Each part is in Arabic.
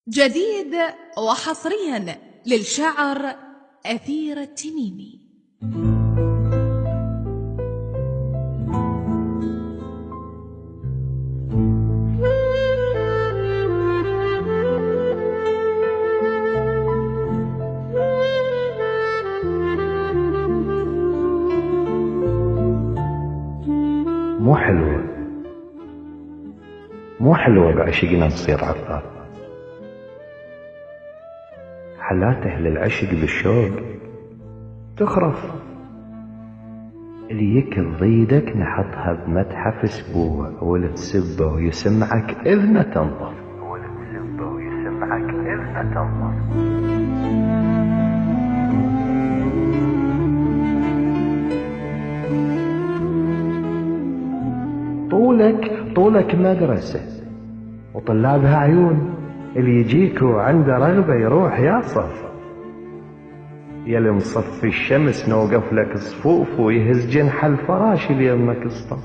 جديد وحصريا للشاعر أثير التميمي. مو حلوة بعشقنا تصير عطار، حلاته للعشق بالشوق تخرف. اللي يكل ضيدك نحطها بمتحف اسبوع، واللي تسبه ويسمعك اذنه تنظر. طولك مدرسة وطلابها عيون، اللي يجيك وعنده رغبة يروح يصف. يلي مصفي الشمس نوقف لك صفوف، ويهز جنح الفراش اللي يمك اصطف.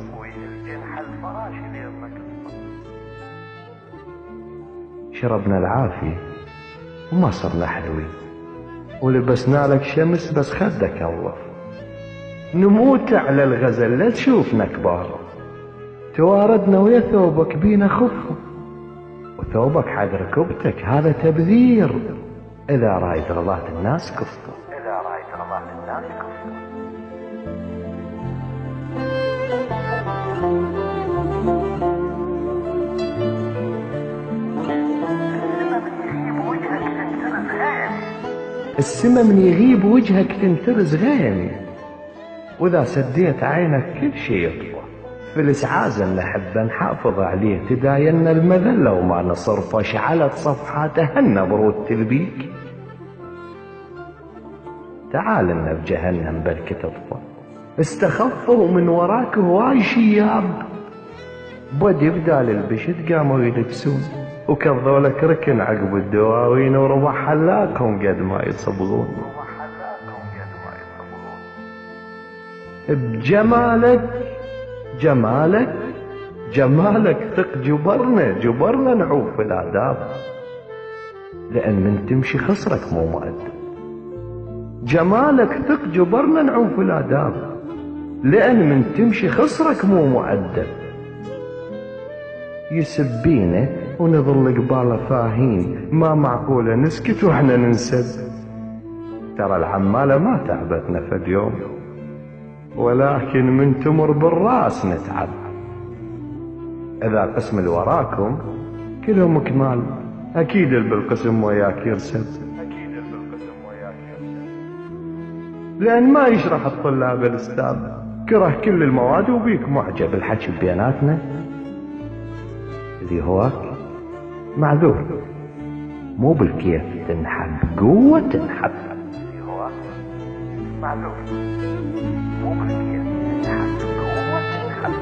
شربنا العافية وما صرنا حلوين، ولبسنا لك شمس بس خدك الله. نموت على الغزل لا تشوفنا كبار، تواردنا ويا ثوبك بينا خف، وثوبك حق ركبتك هذا تبذير. إذا رايد رضات الناس كفته. السما من يغيب وجهك تنترز غيم، وإذا سديت عينك كل شي يطفى. فلس عازل نحب نحافظ عليه، تداينا المذلة وما نصرفه. شعلت صفحاته هن برود تلبيك، تعال لنا بجهنم بلك تطفى. استخفوا من وراك هواي شياب، بدي بدال البشت قاموا يلبسون، وكذولك ركن عقب الدواوين، وربع حلاكهم قد ما يصبغون. بجمالك ثق جبرنا نعوف الآداب، لأن من تمشي خصرك مو مؤدب. جمالك ثق جبرنا نعوف الآداب، لأن من تمشي خصرك مو مؤدب. يسبينا ونظل قباله فاهين، ما معقولة نسكت وإحنا ننسب. ترى العمالة ما تعبتنا فد يوم، ولكن من تمر بالراس نتعب. إذا قسم اللي وراكم كلهم كمال، أكيد اللي بالقسم وياك يرسب. لأن ما يشرح الطلاب الأستاذ، كره كل المواد وبيك معجب. الحكي بيناتنا اللي هواك معذور، مو بالكيف تنحب، قوة تنحب. اللي هواك معذور، مو بالكيف تنحب، قوة تنحب.